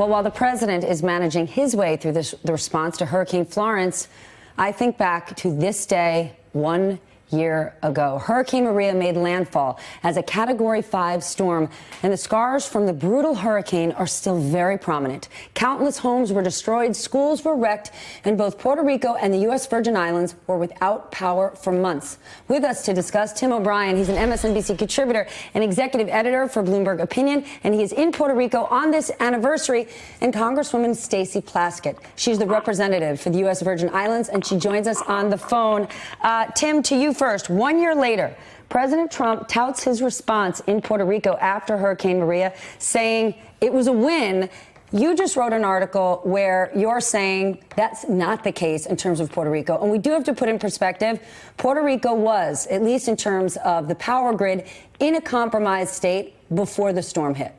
Well, while the president is managing his way through the response to Hurricane Florence, I think back to this day 1 year ago. Hurricane Maria made landfall as a Category 5 storm, and the scars from the brutal hurricane are still very prominent. Countless homes were destroyed, schools were wrecked, and both Puerto Rico and the U.S. Virgin Islands were without power for months. With us to discuss, Tim O'Brien. He's an MSNBC contributor and executive editor for Bloomberg Opinion, and he is in Puerto Rico on this anniversary, and Congresswoman Stacey Plaskett. She's the representative for the U.S. Virgin Islands, and she joins us on the phone. Tim, to you first. 1 year later, President Trump touts his response in Puerto Rico after Hurricane Maria, saying it was a win. You just wrote an article where you're saying that's not the case in terms of Puerto Rico. And we do have to put in perspective, Puerto Rico was, at least in terms of the power grid, in a compromised state before the storm hit.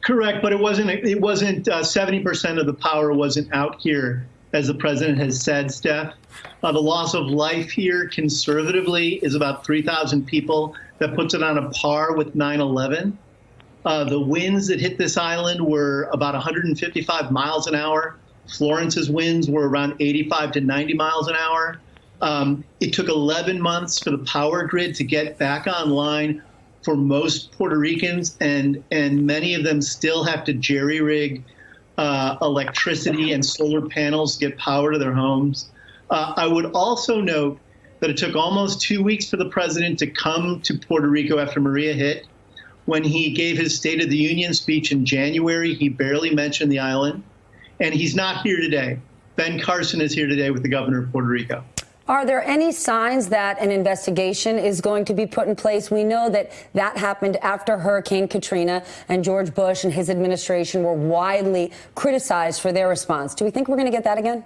Correct, but it wasn't 70% of the power wasn't out here, as the president has said, Steph. The loss of life here conservatively is about 3,000 people. That puts it on a par with 9/11. The winds that hit this island were about 155 miles an hour. Florence's winds were around 85 to 90 miles an hour. It took 11 months for the power grid to get back online for most Puerto Ricans, and many of them still have to jerry-rig electricity and solar panels to get power to their homes. I would also note that it took almost 2 weeks for the president to come to Puerto Rico after Maria hit. When he gave his State of the Union speech in January, he barely mentioned the island. And he's not here today. Ben Carson is here today with the governor of Puerto Rico. Are there any signs that an investigation is going to be put in place? We know that happened after Hurricane Katrina, and George Bush and his administration were widely criticized for their response. Do we think we're going to get that again?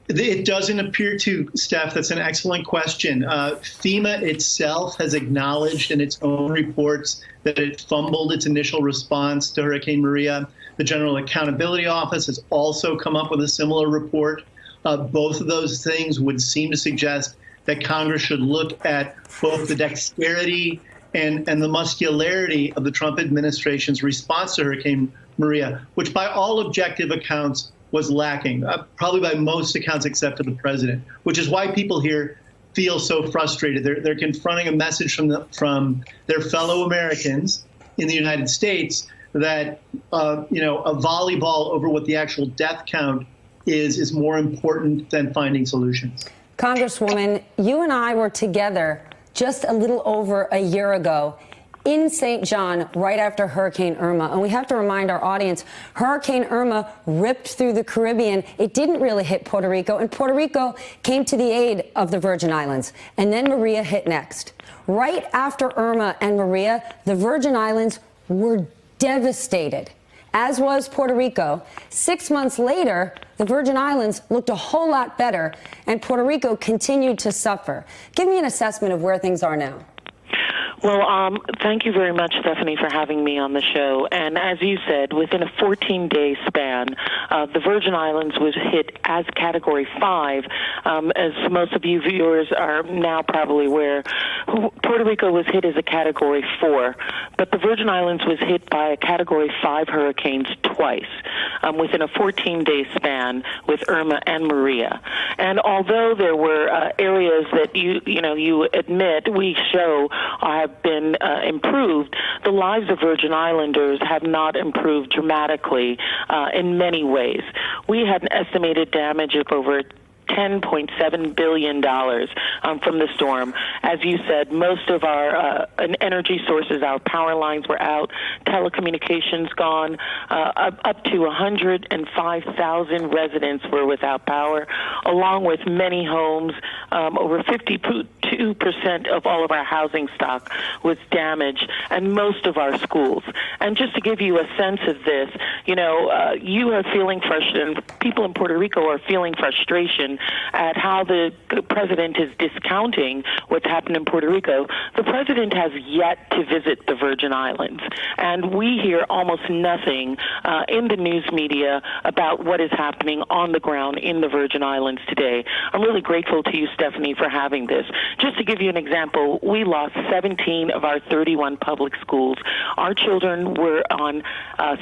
It doesn't appear to, Steph. That's an excellent question. FEMA itself has acknowledged in its own reports that it fumbled its initial response to Hurricane Maria. The General Accountability Office has also come up with a similar report. Both of those things would seem to suggest that Congress should look at both the dexterity and the muscularity of the Trump administration's response to Hurricane Maria, which by all objective accounts was lacking, probably by most accounts except for the president, which is why people here feel so frustrated. They're confronting a message from their fellow Americans in the United States that a volleyball over what the actual death count is more important than finding solutions. Congresswoman, you and I were together just a little over a year ago in St. John right after Hurricane Irma. And we have to remind our audience, Hurricane Irma ripped through the Caribbean. It didn't really hit Puerto Rico, and Puerto Rico came to the aid of the Virgin Islands. And then Maria hit next. Right after Irma and Maria, the Virgin Islands were devastated, as was Puerto Rico. 6 months later, the Virgin Islands looked a whole lot better, and Puerto Rico continued to suffer. Give me an assessment of where things are now. Well, thank you very much, Stephanie, for having me on the show. And as you said, within a 14-day span, the Virgin Islands was hit as Category 5. As most of you viewers are now probably aware, Puerto Rico was hit as a Category 4. But the Virgin Islands was hit by a Category 5 hurricanes twice within a 14-day span with Irma and Maria. And although there were areas that you admit we show have been improved, the lives of Virgin Islanders have not improved dramatically in many ways. We had an estimated damage of over $10.7 billion from the storm. As you said, most of our energy sources, our power lines were out, telecommunications gone, up to 105,000 residents were without power, along with many homes. Over 52% of all of our housing stock was damaged, and most of our schools. And just to give you a sense of this, you are feeling frustrated, people in Puerto Rico are feeling frustration question at how the president is discounting what's happened in Puerto Rico, the president has yet to visit the Virgin Islands. And we hear almost nothing in the news media about what is happening on the ground in the Virgin Islands today. I'm really grateful to you, Stephanie, for having this. Just to give you an example, we lost 17 of our 31 public schools. Our children were on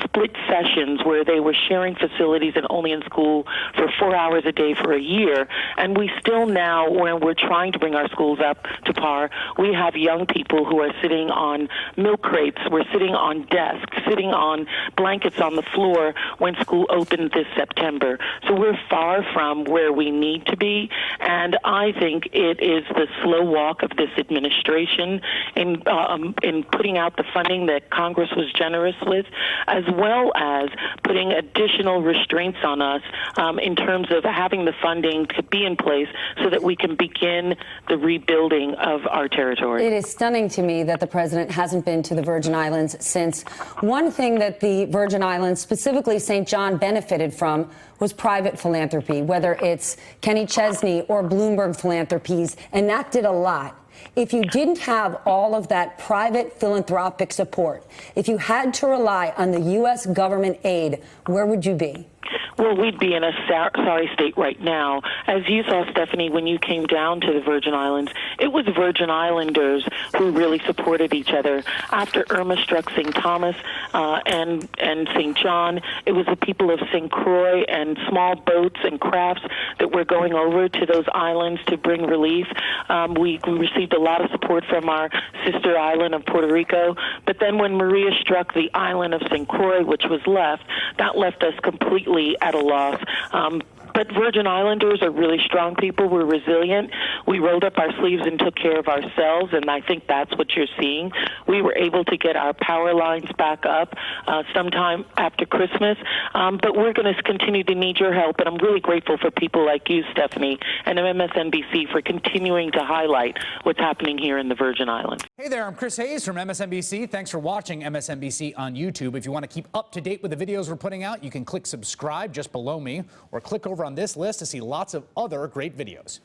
split sessions where they were sharing facilities and only in school for 4 hours a day for a year. And we still now, when we're trying to bring our schools up to par, we have young people who are sitting on milk crates. We're sitting on desks, sitting on blankets on the floor when school opened this September. So we're far from where we need to be. And I think it is the slow walk of this administration in putting out the funding that Congress was generous with, as well as putting additional restraints on us in terms of having the funding to be in place so that we can begin the rebuilding of our territory. It is stunning to me that the president hasn't been to the Virgin Islands since. One thing that the Virgin Islands, specifically St. John, benefited from was private philanthropy, whether it's Kenny Chesney or Bloomberg Philanthropies, and that did a lot. If you didn't have all of that private philanthropic support, if you had to rely on the U.S. government aid, where would you be? Well, we'd be in a sorry state right now. As you saw, Stephanie, when you came down to the Virgin Islands, it was Virgin Islanders who really supported each other. After Irma struck St. Thomas and St. John, it was the people of St. Croix and small boats and crafts that were going over to those islands to bring relief. We received a lot of support from our sister island of Puerto Rico. But then when Maria struck the island of St. Croix, which was left, that left us completely at a loss. But Virgin Islanders are really strong people. We're resilient. We rolled up our sleeves and took care of ourselves, and I think that's what you're seeing. We were able to get our power lines back up sometime after Christmas, but we're going to continue to need your help, and I'm really grateful for people like you, Stephanie, and MSNBC for continuing to highlight what's happening here in the Virgin Islands. Hey there, I'm Chris Hayes from MSNBC. Thanks for watching MSNBC on YouTube. If you want to keep up to date with the videos we're putting out, you can click subscribe just below me or click over on this list to see lots of other great videos.